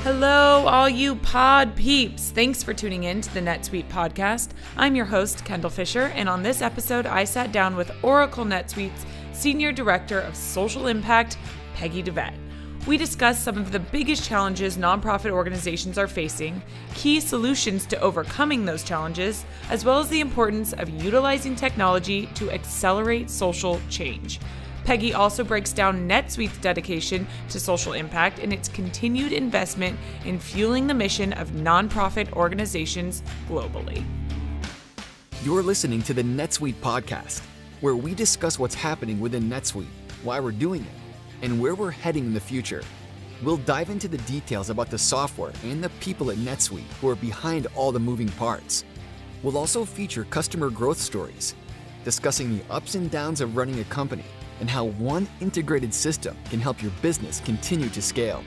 Hello, all you pod peeps. Thanks for tuning in to the NetSuite podcast. I'm your host, Kendall Fisher, and on this episode, I sat down with Oracle NetSuite's Senior Director of Social Impact, Peggy Duvette. We discussed some of the biggest challenges nonprofit organizations are facing, key solutions to overcoming those challenges, as well as the importance of utilizing technology to accelerate social change. Peggy also breaks down NetSuite's dedication to social impact and its continued investment in fueling the mission of nonprofit organizations globally. You're listening to the NetSuite podcast, where we discuss what's happening within NetSuite, why we're doing it, and where we're heading in the future. We'll dive into the details about the software and the people at NetSuite who are behind all the moving parts. We'll also feature customer growth stories, discussing the ups and downs of running a company and how one integrated system can help your business continue to scale.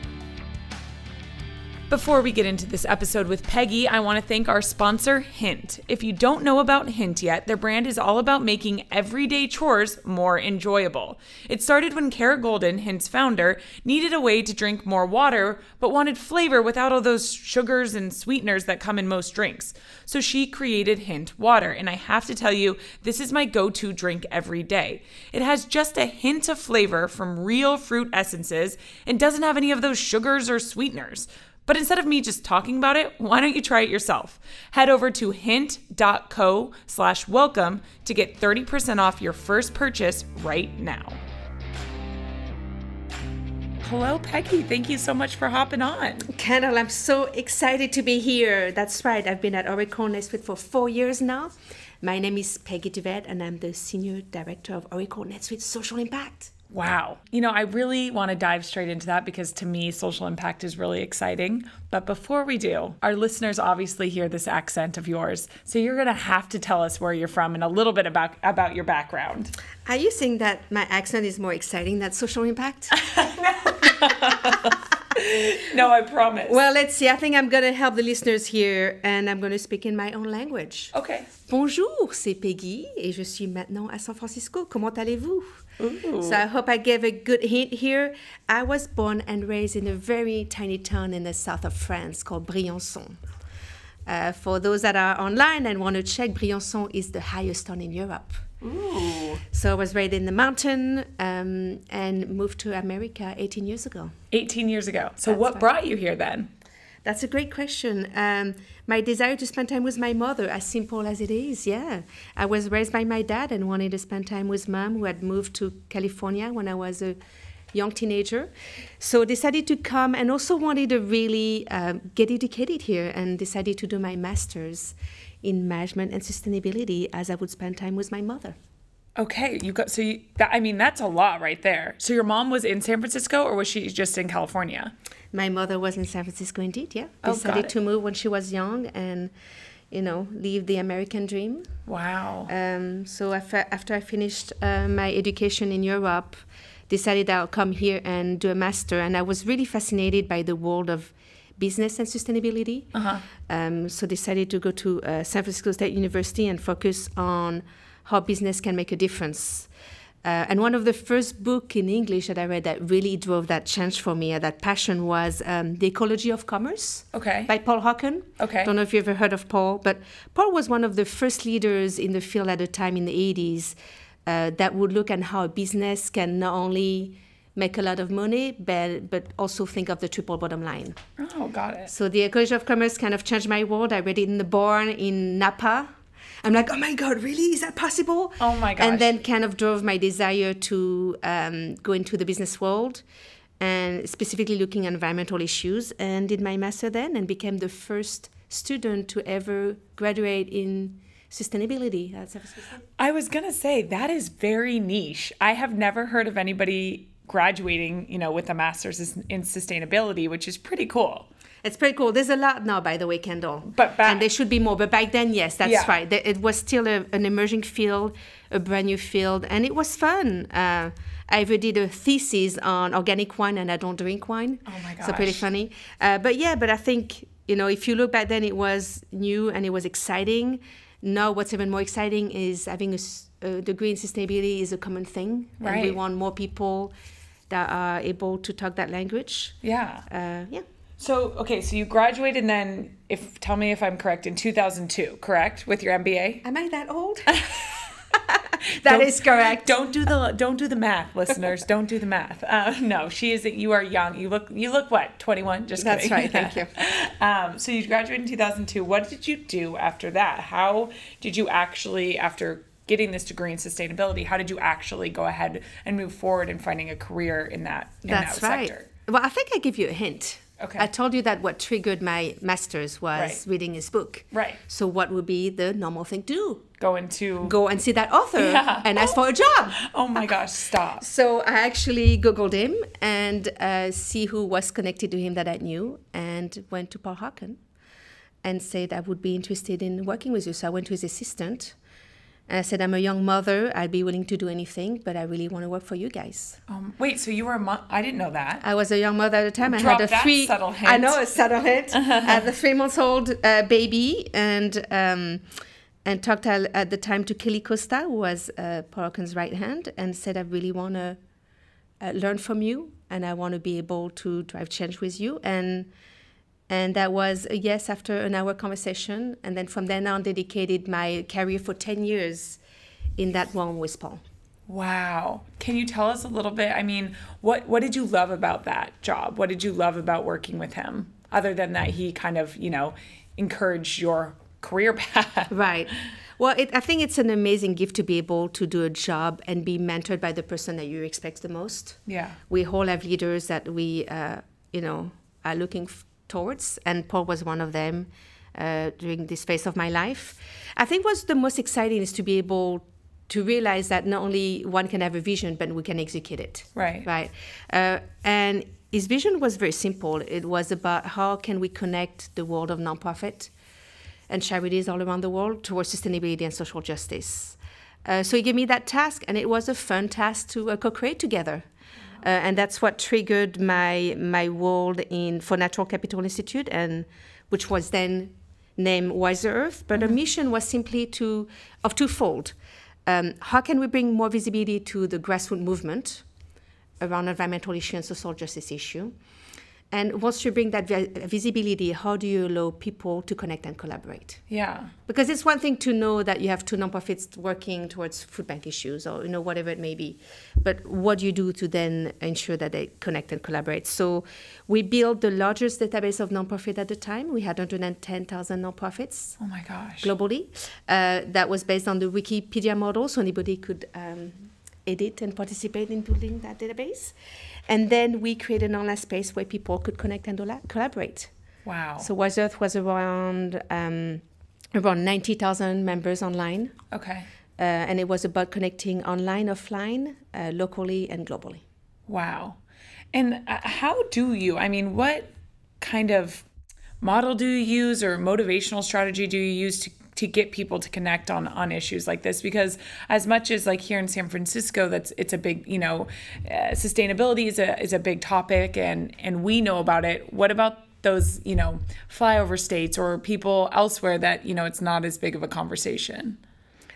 Before we get into this episode with Peggy, I want to thank our sponsor, Hint. If you don't know about Hint yet, their brand is all about making everyday chores more enjoyable. It started when Kara Golden, Hint's founder, needed a way to drink more water, but wanted flavor without all those sugars and sweeteners that come in most drinks. So she created Hint Water, and I have to tell you, this is my go-to drink every day. It has just a hint of flavor from real fruit essences and doesn't have any of those sugars or sweeteners. But instead of me just talking about it, why don't you try it yourself? Head over to hint.co/welcome to get 30% off your first purchase right now. Hello, Peggy. Thank you so much for hopping on. Kendall, I'm so excited to be here. That's right. I've been at Oracle NetSuite for 4 years now. My name is Peggy Duvette, and I'm the Senior Director of Oracle NetSuite Social Impact. Wow. You know, I really want to dive straight into that because to me, social impact is really exciting. But before we do, our listeners obviously hear this accent of yours. So you're going to have to tell us where you're from and a little bit about your background. Are you saying that my accent is more exciting than social impact? No, I promise. Well, let's see. I think I'm going to help the listeners here and I'm going to speak in my own language. Okay. Bonjour, c'est Peggy et je suis maintenant à San Francisco. Comment allez-vous? Ooh. So I hope I gave a good hint here. I was born and raised in a very tiny town in the south of France called Briançon. For those that are online and want to check, Briançon is the highest town in Europe. Ooh. So I was raised in the mountain and moved to America 18 years ago. 18 years ago. So That's what right. brought you here then? That's a great question. My desire to spend time with my mother, as simple as it is, yeah. I was raised by my dad and wanted to spend time with mom, who had moved to California when I was a young teenager. So decided to come and also wanted to really get educated here and decided to do my master's in management and sustainability as I would spend time with my mother. Okay, that's a lot right there. So your mom was in San Francisco or was she just in California? My mother was in San Francisco indeed, yeah. Oh, Decided to move when she was young and, live the American dream. Wow. So after I finished my education in Europe, decided I'll come here and do a master. And I was really fascinated by the world of business and sustainability. So decided to go to San Francisco State University and focus on how business can make a difference. And one of the first books in English that I read that really drove that change for me, that passion, was The Ecology of Commerce by Paul Hawken. Okay. Don't know if you've ever heard of Paul, but Paul was one of the first leaders in the field at the time in the 80s that would look at how a business can not only make a lot of money, but also think of the triple bottom line. Oh, got it. So The Ecology of Commerce kind of changed my world. I read it in the barn in Napa. I'm like, oh my God, really? Is that possible? Oh my gosh. And then kind of drove my desire to go into the business world and specifically looking at environmental issues, and did my master then and became the first student to ever graduate in sustainability at San Francisco. I was going to say, that is very niche. I have never heard of anybody graduating, with a master's in sustainability, which is pretty cool. It's pretty cool. There's a lot now, by the way, Kendall. And there should be more. But back then, yes, that's right. It was still an emerging field, a brand new field, and it was fun. I even did a thesis on organic wine, and I don't drink wine. Oh my gosh. So pretty funny. But I think, if you look back then, it was new and it was exciting. Now what's even more exciting is having a degree in sustainability is a common thing. Right. And we want more people that are able to talk that language. Yeah. So, okay, so you graduated and then, tell me if I'm correct, in 2002, correct? With your MBA? Am I that old? That is correct. Don't do the math, listeners. Don't do the math. No, you are young. You look what, 21? Just That's kidding. right. Thank you. So you graduated in 2002. What did you do after that? How did you actually, after getting this degree in sustainability, how did you actually go ahead and move forward in finding a career in that sector? Well, I think I give you a hint. Okay. I told you that what triggered my master's was reading his book. Right. So what would be the normal thing to do? Go and see that author and ask for a job. Oh my gosh, stop. So I actually Googled him and see who was connected to him that I knew, and went to Paul Hawken and said I would be interested in working with you. So I went to his assistant. And I said, I'm a young mother. I'd be willing to do anything, but I really want to work for you guys. Wait, so you were I didn't know that. I was a young mother at the time. Drop that subtle hint. I know, a subtle hint. I had a 3-month-old baby, and talked at the time to Kelly Costa, who was Paul Hawken's right hand, and said, I really want to learn from you, and I want to be able to drive change with you. And that was a yes after an hour conversation. And then from then on, dedicated my career for 10 years in that realm with Paul. Wow. Can you tell us a little bit? I mean, what did you love about that job? What did you love about working with him? Other than that he kind of, encouraged your career path. Right. Well, I think it's an amazing gift to be able to do a job and be mentored by the person that you expect the most. Yeah. We all have leaders that we, are looking towards, and Paul was one of them during this phase of my life. I think what's the most exciting is to be able to realize that not only one can have a vision, but we can execute it. Right. And his vision was very simple. It was about how can we connect the world of nonprofit and charities all around the world towards sustainability and social justice. So he gave me that task, and it was a fun task to co-create together. And that's what triggered my world for Natural Capital Institute, and which was then named Wiser Earth. But our mission was simply twofold. How can we bring more visibility to the grassroots movement around environmental issue and social justice issue? And once you bring that visibility, how do you allow people to connect and collaborate? Yeah. Because it's one thing to know that you have 2 nonprofits working towards food bank issues or whatever it may be. But what do you do to then ensure that they connect and collaborate? So we built the largest database of nonprofit at the time. We had 110,000 nonprofits. Oh my gosh. Globally. That was based on the Wikipedia model, so anybody could edit and participate in building that database. And then we created an online space where people could connect and collaborate. Wow. So Wise Earth was around 90,000 members online. Okay. And it was about connecting online, offline, locally, and globally. Wow. And what kind of model do you use, or motivational strategy do you use to get people to connect on issues like this? Because as much as like here in San Francisco, it's a big, sustainability is a big topic, and we know about it. What about those, flyover states or people elsewhere that, it's not as big of a conversation?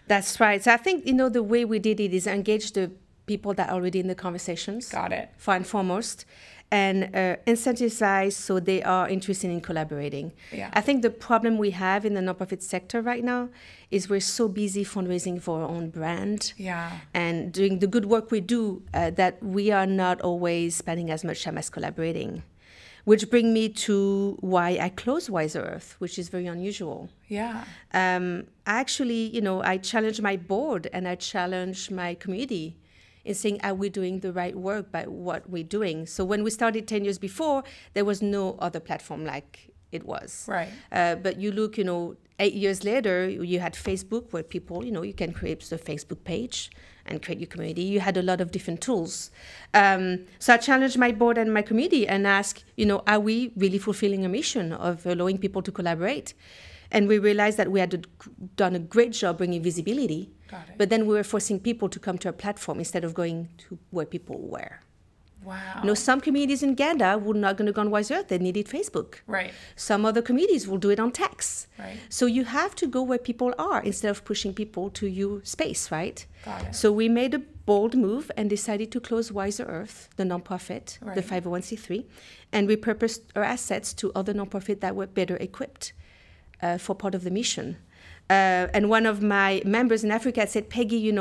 That's right. So I think, the way we did it is engage the people that are already in the conversations. Got it. First and foremost. And incentivize so they are interested in collaborating. Yeah. I think the problem we have in the nonprofit sector right now is we're so busy fundraising for our own brand. Yeah. And doing the good work we do that we are not always spending as much time as collaborating. Which brings me to why I closed Wiser Earth, which is very unusual. Yeah. I challenge my board and I challenge my community in saying, are we doing the right work by what we're doing? So when we started 10 years before, there was no other platform like it was. Right. But you look, 8 years later, you had Facebook where people, you can create the Facebook page and create your community. You had a lot of different tools. So I challenged my board and my community and asked, are we really fulfilling a mission of allowing people to collaborate? And we realized that we had done a great job bringing visibility. Got it. But then we were forcing people to come to our platform instead of going to where people were. Wow. Some communities in Uganda were not going to go on Wise Earth. They needed Facebook. Right. Some other communities will do it on text. Right. So you have to go where people are instead of pushing people to your space, right? Got it. So we made a bold move and decided to close Wiser Earth, the nonprofit, the 501c3, and repurposed our assets to other nonprofits that were better equipped for part of the mission. And one of my members in Africa said, Peggy,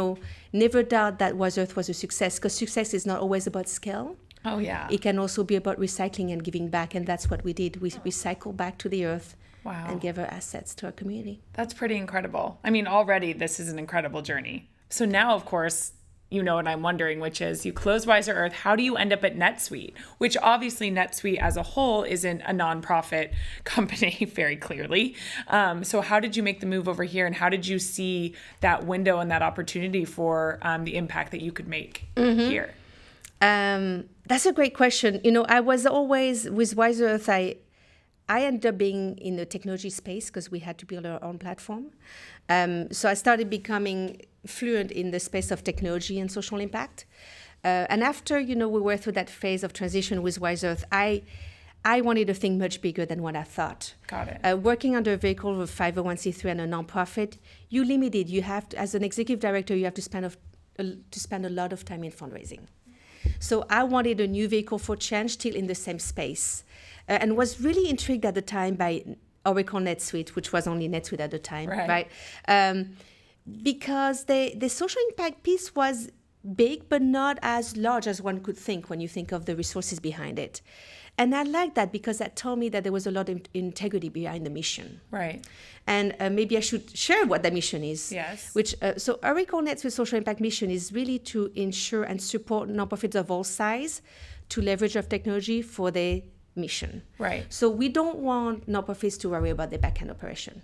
never doubt that Wise Earth was a success, because success is not always about scale. Oh, yeah. It can also be about recycling and giving back, and that's what we did. We recycled back to the earth and gave our assets to our community. That's pretty incredible. I mean, already this is an incredible journey. So now, of course, you know what I'm wondering, which is you close Wiser Earth. How do you end up at NetSuite? Which obviously NetSuite as a whole isn't a nonprofit company, very clearly. So how did you make the move over here, and how did you see that window and that opportunity for the impact that you could make here? That's a great question. I was always with Wiser Earth. I ended up being in the technology space because we had to build our own platform. So I started becoming fluent in the space of technology and social impact. And after, we were through that phase of transition with Wise Earth, I wanted to think much bigger than what I thought. Got it. Working under a vehicle of 501c3 and a nonprofit, you're limited. You have to, as an executive director, you have to spend a lot of time in fundraising. So I wanted a new vehicle for change, still in the same space. And was really intrigued at the time by Oracle NetSuite, which was only NetSuite at the time, right? Because the social impact piece was big, but not as large as one could think when you think of the resources behind it. And I liked that because that told me that there was a lot of integrity behind the mission. Right. And maybe I should share what the mission is. Yes. So Oracle NetSuite social impact mission is really to ensure and support nonprofits of all size to leverage of technology for their mission. Right. So we don't want nonprofits to worry about their backend operation.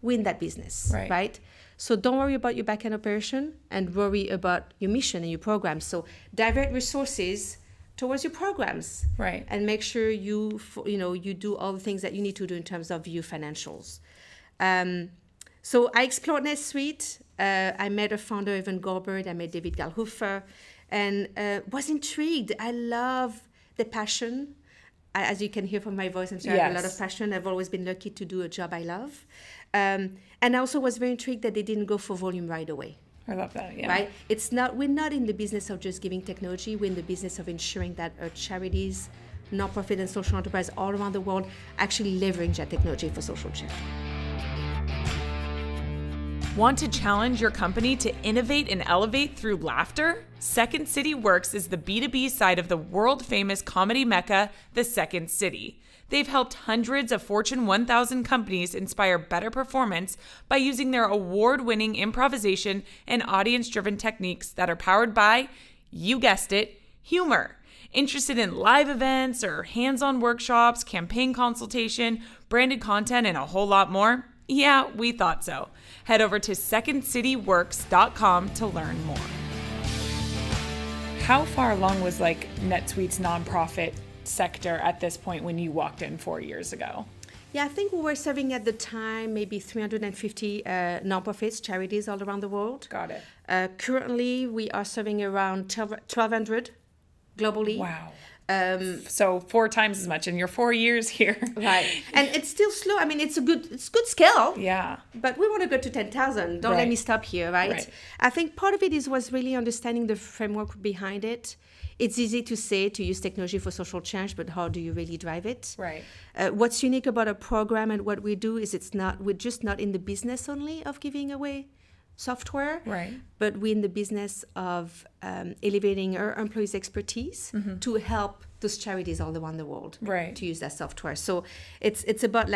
We're in that business, right? So don't worry about your backend operation and worry about your mission and your programs. So divert resources towards your programs, right? And make sure you do all the things that you need to do in terms of your financials. So I explored NetSuite. I met a founder, Evan Goldberg. I met David Galhofer, and was intrigued. I love the passion. As you can hear from my voice, I'm sure I have a lot of passion. I've always been lucky to do a job I love. And I also was very intrigued that they didn't go for volume right away. I love that, yeah. Right? We're not in the business of just giving technology. We're in the business of ensuring that our charities, nonprofit and social enterprise all around the world actually leverage that technology for social change. Want to challenge your company to innovate and elevate through laughter? Second City Works is the B2B side of the world-famous comedy mecca, the Second City. They've helped hundreds of Fortune 1000 companies inspire better performance by using their award-winning improvisation and audience-driven techniques that are powered by, you guessed it, humor. Interested in live events or hands-on workshops, campaign consultation, branded content, and a whole lot more? Yeah, we thought so. Head over to secondcityworks.com to learn more. How far along was NetSuite's nonprofit sector at this point when you walked in 4 years ago? Yeah, I think we were serving at the time maybe 350 nonprofits, charities all around the world. Got it. Currently, we are serving around 1,200 globally. Wow. So 4 times as much in your 4 years here. Right. And it's still slow. I mean, it's good scale. Yeah. But we want to go to 10,000. Don't let me stop here, right? I think part of it was really understanding the framework behind it. It's easy to say to use technology for social change, but how do you really drive it? Right. What's unique about our program and what we do is we're just not in the business only of giving away software, right? But we're in the business of elevating our employees' expertise to help those charities all around the world to use that software. So it's about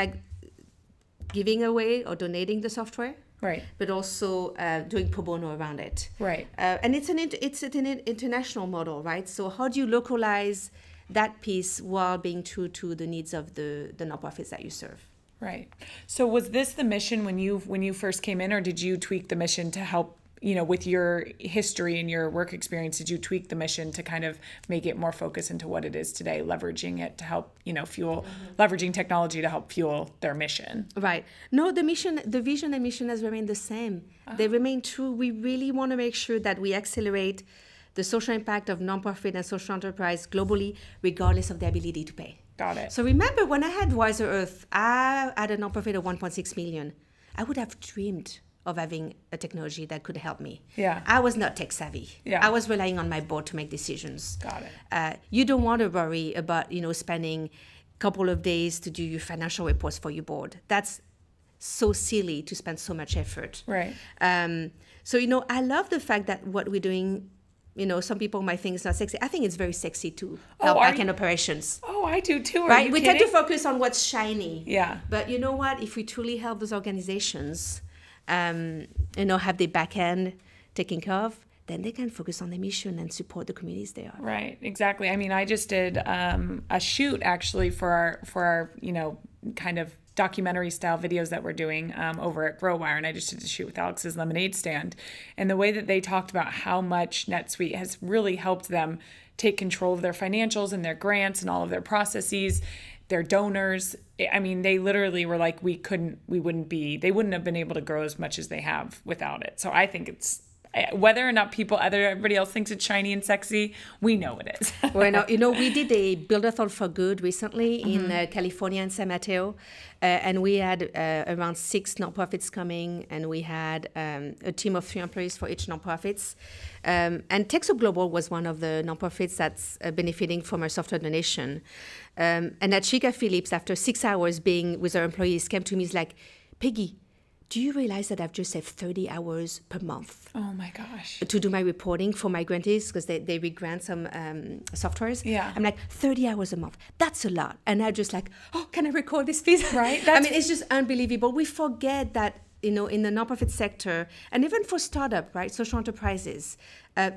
giving away or donating the software, right? But also doing pro bono around it, right? And it's an international model, right? So how do you localize that piece while being true to the needs of the nonprofits that you serve? Right. So was this the mission when you first came in, or did you tweak the mission to help, with your history and your work experience, did you tweak the mission to kind of make it more focused into what it is today, leveraging it to help, fuel, leveraging technology to help fuel their mission? Right. No, the vision and mission has remained the same. They remain true. We really want to make sure that we accelerate the social impact of nonprofit and social enterprise globally, regardless of their ability to pay. Got it. So remember, when I had Wiser Earth, I had a nonprofit of 1.6 million. I would have dreamed of having a technology that could help me. Yeah. I was not tech savvy. Yeah. I was relying on my board to make decisions. Got it. You don't want to worry about, spending a couple of days to do your financial reports for your board. That's so silly to spend so much effort. Right. So, I love the fact that what we're doing, some people might think it's not sexy. I think it's very sexy to help back-end operations. Oh, I do too. Right? We tend to focus on what's shiny. Yeah. But you know what? If we truly help those organizations, have their back-end taken care of, then they can focus on the mission and support the communities they are. Right, exactly. I mean, I just did a shoot actually for our kind of documentary style videos that we're doing over at GrowWire, and I just did a shoot with Alex's Lemonade Stand. And the way that they talked about how much NetSuite has really helped them take control of their financials and their grants and all of their processes, their donors. I mean, they literally were like, they wouldn't have been able to grow as much as they have without it. So I think it's, whether or not everybody else thinks it's shiny and sexy, we know it is. Well, we did a Buildathon for Good recently in California and San Mateo, and we had around 6 nonprofits coming, and we had a team of 3 employees for each nonprofits. And Texo Global was one of the nonprofits that's benefiting from our software donation. And at Chica Phillips, after 6 hours being with our employees, came to me, is like, Peggy, do you realize that I've just saved 30 hours per month? Oh my gosh. To do my reporting for my grantees, because they re-grant some softwares. Yeah. I'm like, 30 hours a month. That's a lot. And I'm just like, oh, can I record this, please? Right. It's just unbelievable. We forget that, in the nonprofit sector, and even for startup, right, social enterprises,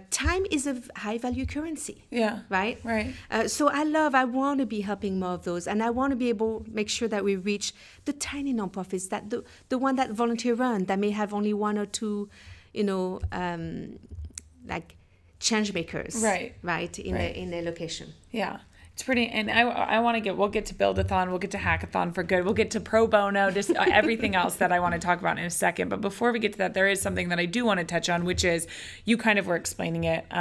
time is a high value currency. Yeah. Right? Right. So I want to be helping more of those, and I want to be able to make sure that we reach the tiny nonprofits, that the one that volunteer run, that may have only 1 or 2, like change makers. Right. Right. In their location. Yeah. It's pretty, and we'll get to Buildathon, we'll get to Hackathon for Good, we'll get to Pro Bono, just everything else that I want to talk about in a second. But before we get to that, there is something that I do want to touch on, which is, you kind of were explaining it,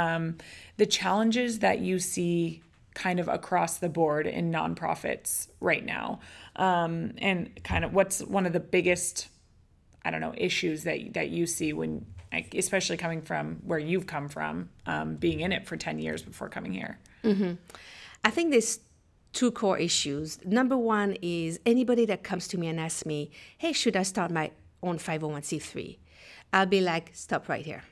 the challenges that you see kind of across the board in nonprofits right now. And kind of what's one of the biggest, issues that you see when, especially coming from where you've come from, being in it for 10 years before coming here. Mm-hmm. I think there's 2 core issues. Number one is anybody that comes to me and asks me, hey, should I start my own 501c3? I'll be like, stop right here.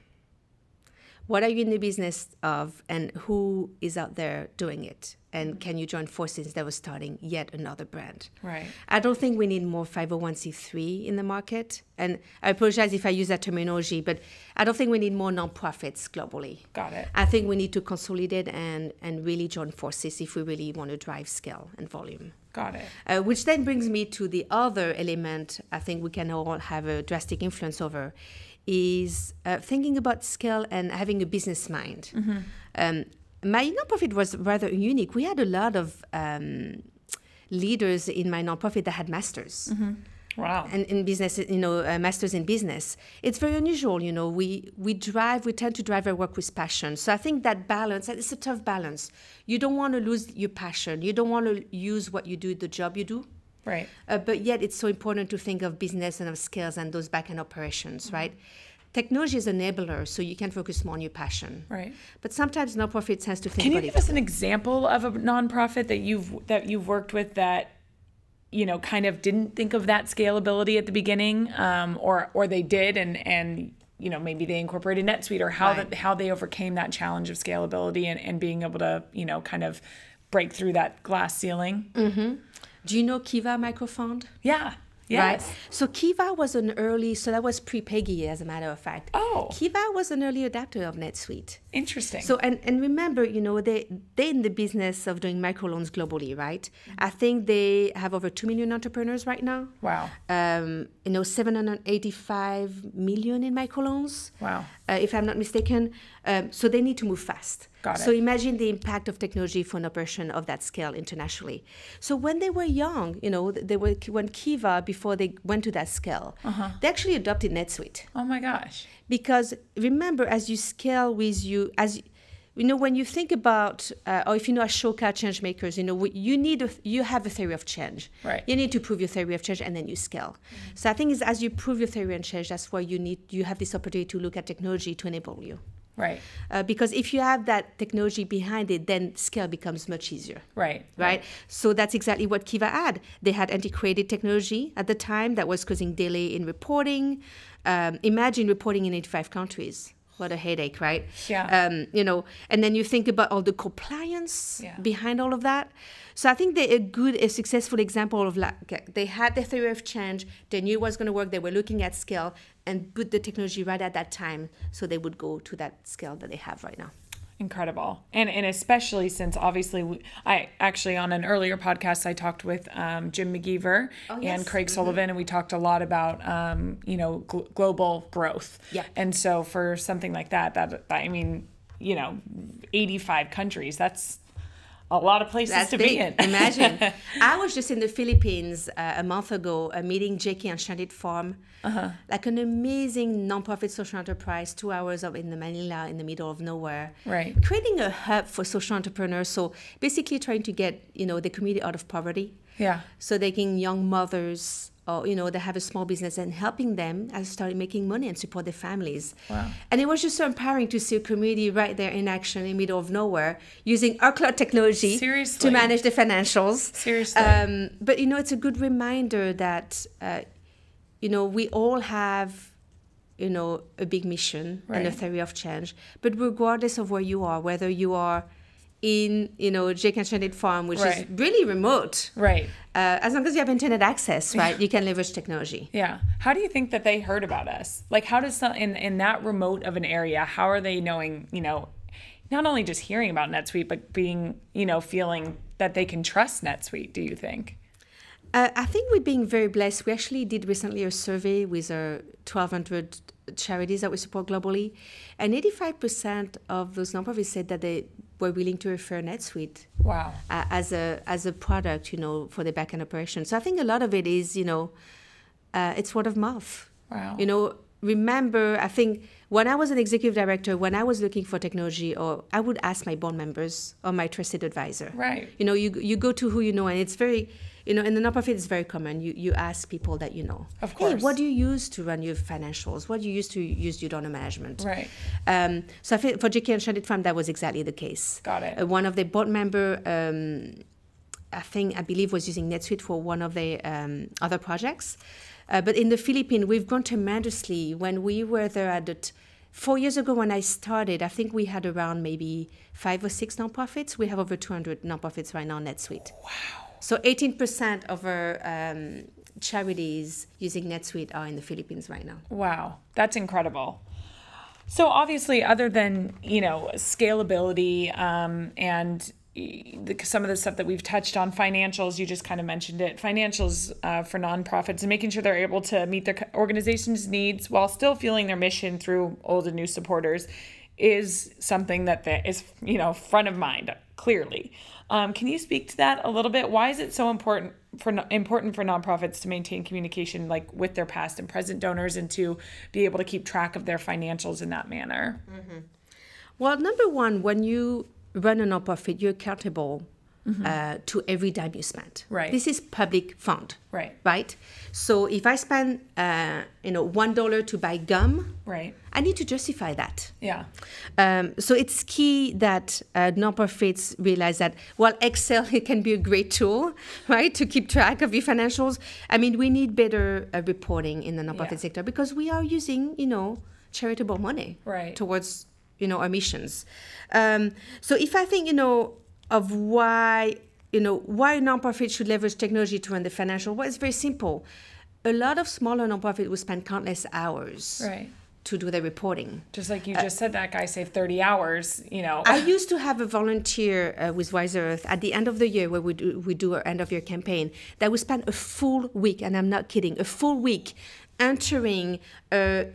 What are you in the business of, and who is out there doing it? And can you join forces instead of starting yet another brand? Right. I don't think we need more 501c3 in the market. And I apologize if I use that terminology, but I don't think we need more nonprofits globally. Got it. I think we need to consolidate and really join forces if we really want to drive scale and volume. Got it. Which then brings me to the other element I think we can all have a drastic influence over, is thinking about scale and having a business mind. Mm-hmm. My nonprofit was rather unique. We had a lot of leaders in my nonprofit that had masters. Mm-hmm. Wow. And in business, masters in business. It's very unusual, we tend to drive our work with passion. So I think that balance, it's a tough balance. You don't want to lose your passion. You don't want to use what you do, the job you do. Right. But yet it's so important to think of business and of skills and those back-end operations, mm-hmm. right? Technology is an enabler, so you can focus more on your passion. Right. But sometimes nonprofits has to think. Can you give us an example of a nonprofit that you've worked with that, kind of didn't think of that scalability at the beginning, or they did, and maybe they incorporated NetSuite, or how they overcame that challenge of scalability and being able to kind of break through that glass ceiling? Mm-hmm. Do you know Kiva Microfund? Yeah. Yes. Right? So Kiva was that was pre-Peggy, as a matter of fact. Oh. Kiva was an early adapter of NetSuite. Interesting. So, and remember, they're in the business of doing microloans globally, right? Mm-hmm. I think they have over 2 million entrepreneurs right now. Wow. 785 million in microloans. Wow. If I'm not mistaken. So they need to move fast. Got it. So imagine the impact of technology for an operation of that scale internationally. So when they were young, when Kiva, before they went to that scale, they actually adopted NetSuite. Oh my gosh. Because remember, as you scale with when you think about, or if you know Ashoka change makers, you have a theory of change. Right. You need to prove your theory of change, and then you scale. So I think as you prove your theory of change, that's why you have this opportunity to look at technology to enable you. Right. Because if you have that technology behind it, then scale becomes much easier. Right. So that's exactly what Kiva had. They had antiquated technology at the time that was causing delay in reporting. Imagine reporting in 85 countries. What a headache, right? Yeah. And then you think about all the compliance behind all of that. So I think they're a successful example of they had the theory of change, they knew it was going to work, they were looking at scale and put the technology right at that time so they would go to that scale that they have right now. Incredible. And especially since obviously I actually on an earlier podcast, I talked with Jim McGeever and Craig Sullivan, and we talked a lot about, global growth. Yeah. And so for something like that, 85 countries, that's a lot of places to be in. Imagine. I was just in the Philippines a month ago, meeting Jackie and Shandit Farm, like an amazing nonprofit social enterprise, 2 hours in the Manila, in the middle of nowhere. Right. Creating a hub for social entrepreneurs. So basically trying to get, the community out of poverty. Yeah. So they can young mothers, or, they have a small business and helping them as start making money and support their families. Wow. And it was just so empowering to see a community right there in action in the middle of nowhere using our cloud technology to manage the financials. Seriously. But, it's a good reminder that, we all have, a big mission and a theory of change. But regardless of where you are, whether you are in, Jake and Shandit Farm, which is really remote. Right. As long as you have internet access, right, you can leverage technology. Yeah. How do you think that they heard about us? Like, how does in that remote of an area, how are they knowing, not only just hearing about NetSuite, but being, feeling that they can trust NetSuite, do you think? I think we're being very blessed. We actually did recently a survey with our 1,200 charities that we support globally, and 85% of those nonprofits said that they were willing to refer NetSuite as a product, for their backend operation. So I think a lot of it is, it's word of mouth. Wow. Remember, I think when I was an executive director, when I was looking for technology, or I would ask my board members or my trusted advisor. Right. You go to who you know, and it's very, in the nonprofit, it's very common. You ask people that you know. Of course. Hey, what do you use to run your financials? What do you use to use your donor management? Right. So I think for JK and Shandit Farm, that was exactly the case. Got it. One of the board member, I believe, was using NetSuite for one of the other projects. But in the Philippines, we've grown tremendously. When we were there 4 years ago when I started, I think we had around maybe 5 or 6 nonprofits. We have over 200 nonprofits right now on NetSuite. Wow. So 18% of our charities using NetSuite are in the Philippines right now. Wow, that's incredible. So obviously, other than, scalability and some of the stuff that we've touched on, financials, you just kind of mentioned it, financials for nonprofits and making sure they're able to meet their organization's needs while still fueling their mission through old and new supporters is something that is, front of mind, clearly. Can you speak to that a little bit? Why is it so important for nonprofits to maintain communication with their past and present donors and to be able to keep track of their financials in that manner? Mm-hmm. Well, number one, when you run a nonprofit, you're accountable to every dime you spend. Right. This is public fund. Right. So if I spend $1 to buy gum, right, I need to justify that. Yeah. So it's key that nonprofits realize that while Excel it can be a great tool, right, to keep track of your financials. I mean, we need better reporting in the nonprofit sector because we are using charitable money towards our missions. So if I think of why nonprofits should leverage technology to run the financial, well, it's very simple. A lot of smaller nonprofits will spend countless hours to do their reporting. Just like you just said, that guy saved 30 hours, I used to have a volunteer with Wise Earth at the end of the year where we do our end of year campaign that would spend a full week, and I'm not kidding, a full week entering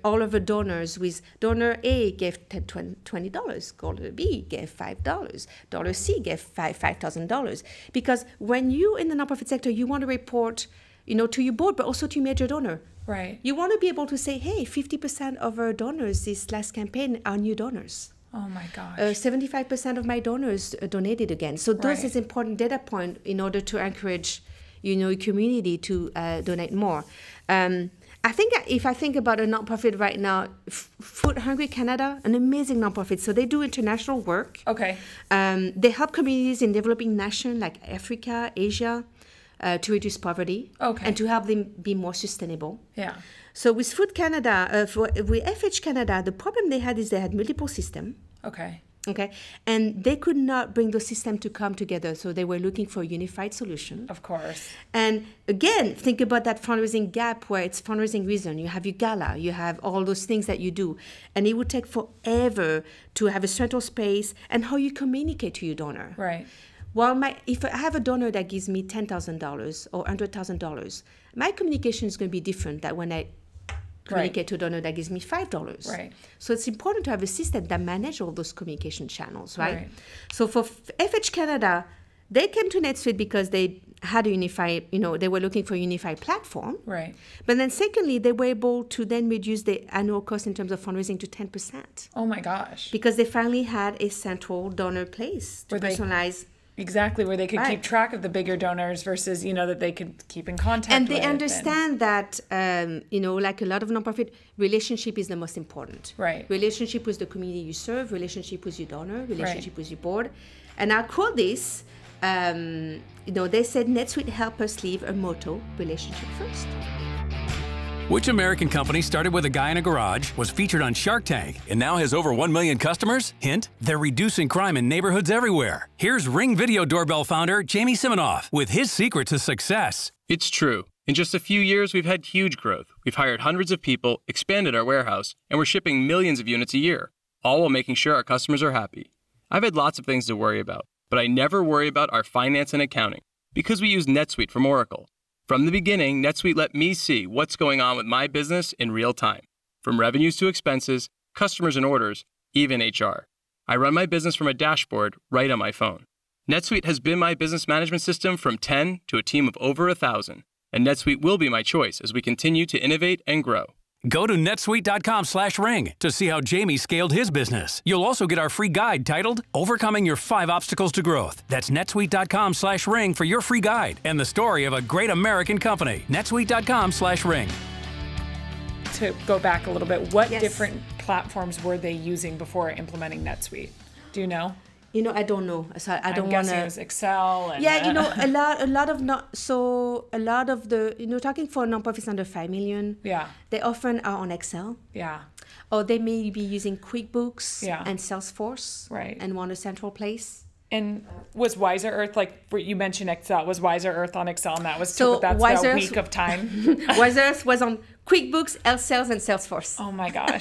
all of the donors with donor A gave $20, donor B gave $5, donor C gave $5,000. Because when you in the nonprofit sector, you want to report, to your board, but also to your major donor. Right. You want to be able to say, hey, 50% of our donors this last campaign are new donors. Oh my gosh. 75% of my donors donated again. So those is important data point in order to encourage, your community to donate more. I think if I think about a nonprofit right now, Food Hungry Canada, an amazing nonprofit. So they do international work. Okay. They help communities in developing nations like Africa, Asia, to reduce poverty. Okay. And to help them be more sustainable. Yeah. So with Food Canada, with FH Canada, the problem they had is they had multiple systems. Okay. Okay. And they could not bring those systems to come together. So they were looking for a unified solution. Of course. And again, think about that fundraising gap where it's fundraising reason. You have your gala, you have all those things that you do. And it would take forever to have a central space and how you communicate to your donor. Right. Well, if I have a donor that gives me $10,000 or $100,000, my communication is going to be different than when I communicate to a donor that gives me $5. Right. So it's important to have a system that manages all those communication channels, right? So for FH Canada, they came to NetSuite because they had a unified, they were looking for a unified platform. Right. But then secondly, they were able to then reduce the annual cost in terms of fundraising to 10%. Oh my gosh. Because they finally had a central donor place to personalize. Exactly, where they could keep track of the bigger donors versus, that they could keep in contact and with. They understand that, like a lot of nonprofit, relationship is the most important. Right. Relationship with the community you serve, relationship with your donor, relationship with your board. And I'll quote this, they said, NetSuite help us live a motto, relationship first. Which American company started with a guy in a garage, was featured on Shark Tank, and now has over 1 million customers? Hint, they're reducing crime in neighborhoods everywhere. Here's Ring Video Doorbell founder Jamie Siminoff with his secret to success. It's true. In just a few years, we've had huge growth. We've hired hundreds of people, expanded our warehouse, and we're shipping millions of units a year, all while making sure our customers are happy. I've had lots of things to worry about, but I never worry about our finance and accounting because we use NetSuite from Oracle. From the beginning, NetSuite let me see what's going on with my business in real time. From revenues to expenses, customers and orders, even HR. I run my business from a dashboard right on my phone. NetSuite has been my business management system from 10 to a team of over 1,000. And NetSuite will be my choice as we continue to innovate and grow. Go to netsuite.com/ring to see how Jamie scaled his business. You'll also get our free guide titled Overcoming Your 5 Obstacles to Growth. That's netsuite.com/ring for your free guide and the story of a great American company. netsuite.com/ring. To go back a little bit, what different platforms were they using before implementing NetSuite? Do you know? I don't know. So I don't want to. It was Excel. And, a lot of the talking for nonprofits under 5 million. Yeah. They often are on Excel. Yeah. Or they may be using QuickBooks and Salesforce. Right. And want a central place. And was Wiser Earth, like you mentioned Excel, was Wiser Earth on Excel, and that's Wiser a week of time? Wiser Earth was on QuickBooks, Sales, and Salesforce. Oh my gosh!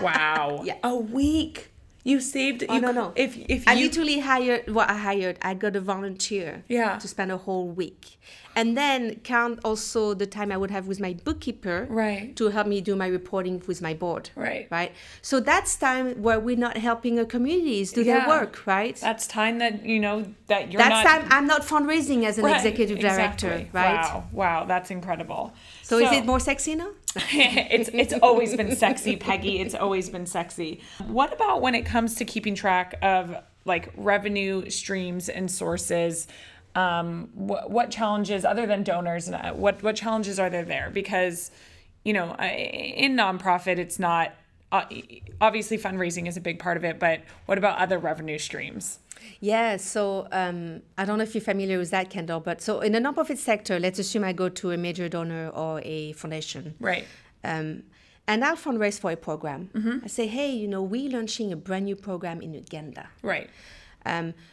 Wow. Yeah. A week. You saved. No. If I literally I got a volunteer. To spend a whole week, and then count also the time I would have with my bookkeeper. Right. To help me do my reporting with my board. Right. Right. So that's time where we're not helping our communities do their work. Right. That's time that that you're That's not. Time I'm not fundraising as an executive director. Right. Wow. That's incredible. So is it more sexy now? It's always been sexy, Peggy. It's always been sexy. What about when it comes to keeping track of like revenue streams and sources? What challenges, other than donors, what challenges are there? Because, in nonprofit, it's not obviously fundraising is a big part of it, but what about other revenue streams? Yeah, so I don't know if you're familiar with that, Kendall, but so in the nonprofit sector, let's assume I go to a major donor or a foundation. Right. And I'll fundraise for a program. Mm-hmm. I say, hey, we're launching a brand new program in Uganda. Right.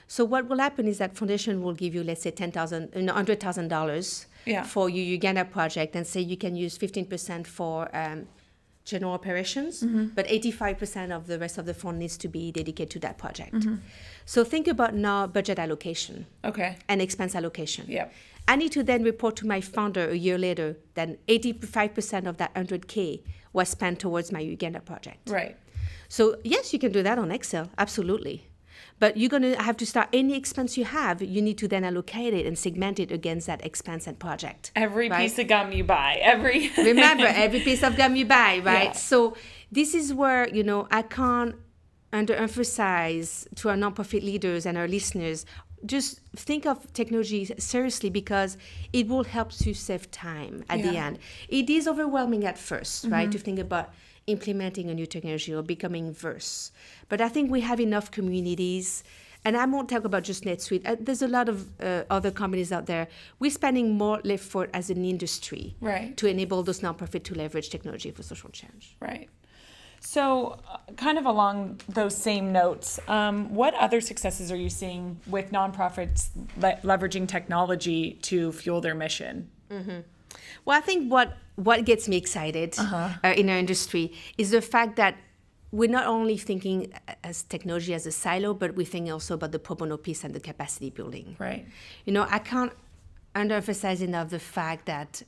So what will happen is that foundation will give you, let's say, $100,000 for your Uganda project and say you can use 15% for general operations, but 85% of the rest of the fund needs to be dedicated to that project. Mm-hmm. So think about now budget allocation and expense allocation. Yep. I need to then report to my founder a year later that 85% of that 100K was spent towards my Uganda project. Right. So yes, you can do that on Excel, absolutely. But you're going to have to start any expense you have, you need to then allocate it and segment it against that expense and project. Every right? piece of gum you buy, Remember, every piece of gum you buy, right? Yeah. So this is where, I can't underemphasize to our nonprofit leaders and our listeners, just think of technology seriously, because it will help you save time at the end. It is overwhelming at first, right, to think about implementing a new technology or becoming verse. But I think we have enough communities, and I won't talk about just NetSuite. There's a lot of other companies out there. We're spending more effort as an industry to enable those nonprofits to leverage technology for social change. Right. So kind of along those same notes, what other successes are you seeing with nonprofits leveraging technology to fuel their mission? Well, I think what gets me excited in our industry is the fact that we're not only thinking as technology as a silo, but we think also about the pro bono piece and the capacity building. Right. You know, I can't underemphasize enough the fact that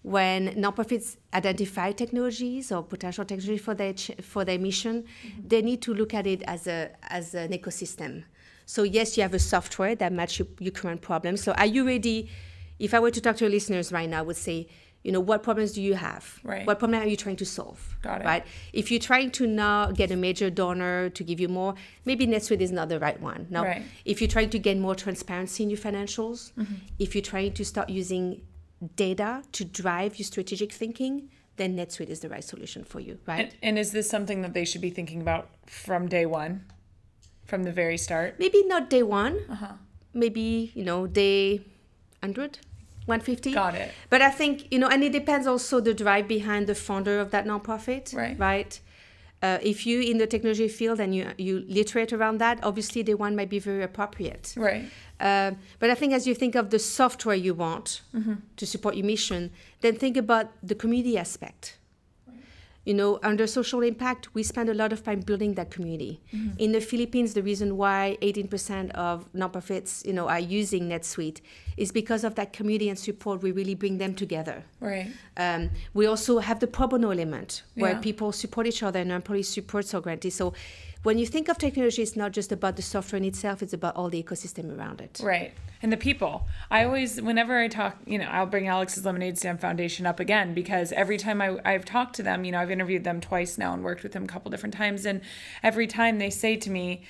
when nonprofits identify technologies or potential technology for their mission, they need to look at it as an ecosystem. So yes, you have a software that matches your current problems. So are you ready? If I were to talk to your listeners right now, I would say, you know, what problems do you have? Right. What problem are you trying to solve? Got it. Right? If you're trying to now get a major donor to give you more, maybe NetSuite is not the right one. Now, if you're trying to gain more transparency in your financials, if you're trying to start using data to drive your strategic thinking, then NetSuite is the right solution for you, right? And is this something that they should be thinking about from day one, from the very start? Maybe not day one. Maybe, you know, day 100. 150. Got it. But I think, you know, and it depends also the drive behind the founder of that nonprofit, right? If you in the technology field and you literate around that, obviously day one might be very appropriate. Right. But I think as you think of the software you want to support your mission, then think about the community aspect. You know, under social impact, we spend a lot of time building that community. In the Philippines, the reason why 18% of nonprofits, you know, are using NetSuite is because of that community and support. We really bring them together. Right. We also have the pro bono element where people support each other and employees support so grantees. So when you think of technology, it's not just about the software in itself, it's about all the ecosystem around it. Right. And the people. I always, whenever I talk, you know, I'll bring Alex's Lemonade Stand Foundation up again, because every time I've talked to them, you know, I've interviewed them twice now and worked with them a couple different times. And every time they say to me,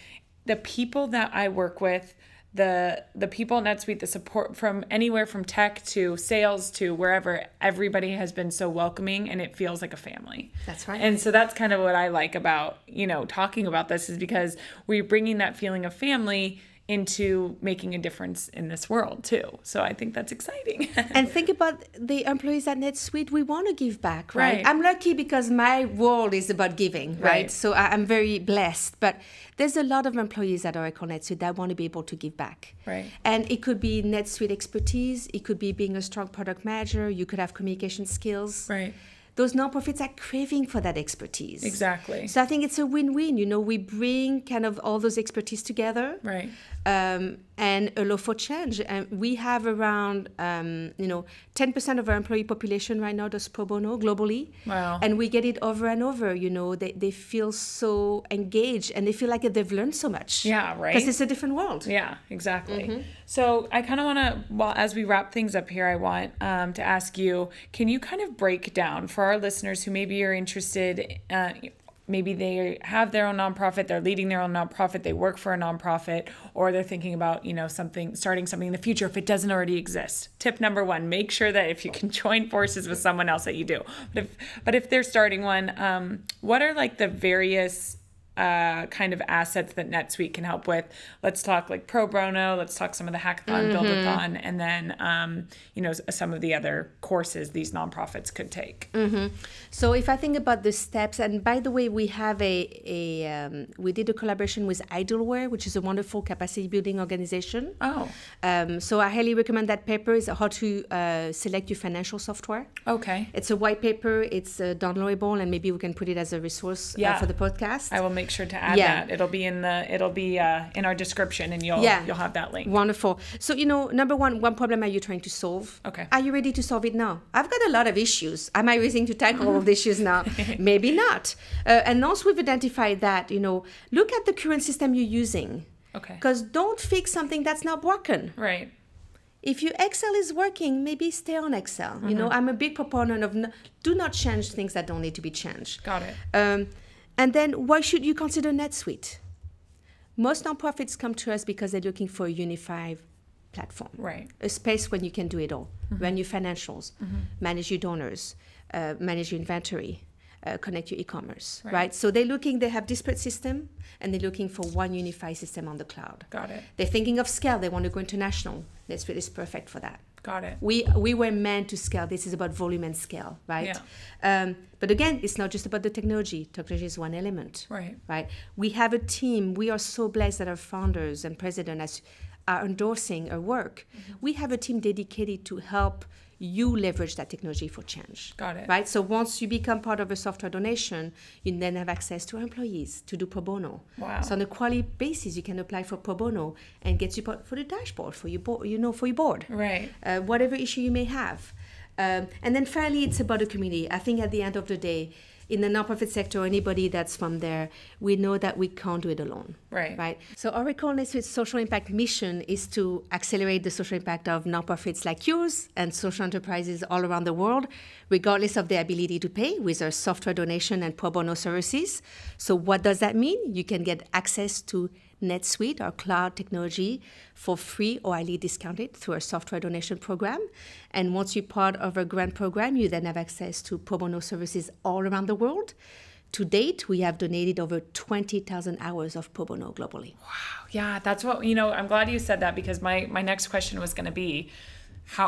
the people that I work with, the people at NetSuite, the support from anywhere from tech to sales to wherever, everybody has been so welcoming and it feels like a family. That's right. And so that's kind of what I like about, you know, talking about this, is because we're bringing that feeling of family into making a difference in this world too. So I think that's exciting. And think about the employees at NetSuite. We want to give back, right? Right. I'm lucky because my world is about giving, right? So I'm very blessed. But there's a lot of employees at Oracle NetSuite that want to be able to give back. Right. And it could be NetSuite expertise. It could be being a strong product manager. You could have communication skills. Right. Those nonprofits are craving for that expertise. Exactly. So I think it's a win-win. You know, we bring kind of all those expertise together. Right. And allow for change. And we have around, 10% of our employee population right now does pro bono globally. Wow. And we get it over and over. You know, they feel so engaged and they feel like they've learned so much. Yeah, right. Because it's a different world. Yeah, exactly. So I kind of want to, well, as we wrap things up here, I want to ask you, can you kind of break down for our listeners who maybe are interested, maybe they have their own nonprofit, they're leading their own nonprofit, they work for a nonprofit, or they're thinking about, you know, starting something in the future if it doesn't already exist. Tip number one, make sure that if you can join forces with someone else that you do. But if they're starting one, what are like the various kind of assets that NetSuite can help with? Let's talk like pro bono, let's talk some of the hackathon, build-a-thon, and then, some of the other courses these nonprofits could take. So if I think about the steps, and by the way, we have we did a collaboration with Idleware, which is a wonderful capacity building organization. So I highly recommend that paper. Is how to select your financial software. Okay. It's a white paper. It's downloadable, and maybe we can put it as a resource for the podcast. I will make sure to add that. It'll be in our description, and you'll have that link. Wonderful. So, you know, number one problem are you trying to solve? Okay. Are you ready to solve it now? I've got a lot of issues. Am I ready to tackle all of the issues now? Maybe not. And once we've identified that, you know, look at the current system you're using. Okay. Because don't fix something that's not broken. Right. If your Excel is working, maybe stay on Excel. You know, I'm a big proponent of do not change things that don't need to be changed. Got it. And then why should you consider NetSuite? Most nonprofits come to us because they're looking for a unified platform, right? A space where you can do it all, run your financials, manage your donors, manage your inventory, connect your e-commerce, right? So they have disparate systems, and they're looking for one unified system on the cloud. Got it. They're thinking of scale. They want to go international. NetSuite is perfect for that. Got it. We were meant to scale. This is about volume and scale, right? Yeah. But again, it's not just about the technology. Technology is one element, right? We have a team. We are so blessed that our founders and president are endorsing our work. We have a team dedicated to help you leverage that technology for change. Got it. Right? So once you become part of a software donation, you then have access to our employees to do pro bono. Wow. So on a quality basis, you can apply for pro bono and get support for the dashboard, for your board, for your board. Right. Whatever issue you may have. And then finally, it's about the community. I think at the end of the day, in the nonprofit sector, anybody that's from there, we know that we can't do it alone. Right. So Oracle NetSuite's social impact mission is to accelerate the social impact of nonprofits like yours and social enterprises all around the world, regardless of their ability to pay, with our software donation and pro bono services. So what does that mean? You can get access to NetSuite, our cloud technology, for free or highly discounted through our software donation program. And once you're part of our grant program, you then have access to pro bono services all around the world. To date, we have donated over 20,000 hours of pro bono globally. Wow. Yeah, that's what, I'm glad you said that, because my next question was going to be,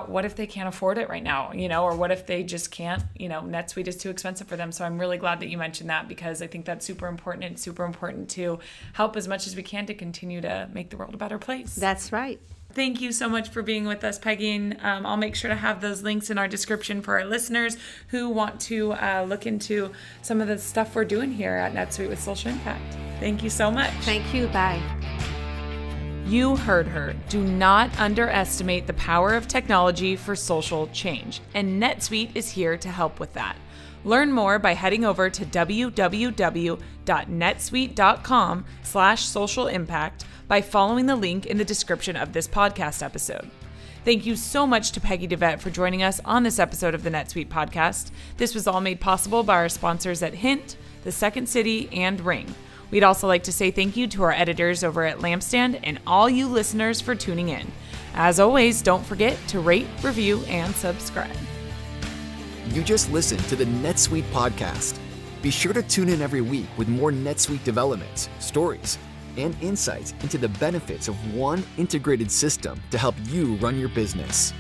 what if they can't afford it right now, or what if they just can't, NetSuite is too expensive for them. So I'm really glad that you mentioned that, because I think that's super important. It's super important to help as much as we can to continue to make the world a better place. That's right. Thank you so much for being with us, Peggy. And I'll make sure to have those links in our description for our listeners who want to look into some of the stuff we're doing here at NetSuite with Social Impact. Thank you so much. Thank you. Bye. You heard her. Do not underestimate the power of technology for social change, and NetSuite is here to help with that. Learn more by heading over to www.netsuite.com/social impact by following the link in the description of this podcast episode. Thank you so much to Peggy Duvette for joining us on this episode of the NetSuite podcast. This was all made possible by our sponsors at Hint, The Second City, and Ring. We'd also like to say thank you to our editors over at Lampstand and all you listeners for tuning in. As always, don't forget to rate, review, and subscribe. You just listened to the NetSuite podcast. Be sure to tune in every week with more NetSuite developments, stories, and insights into the benefits of one integrated system to help you run your business.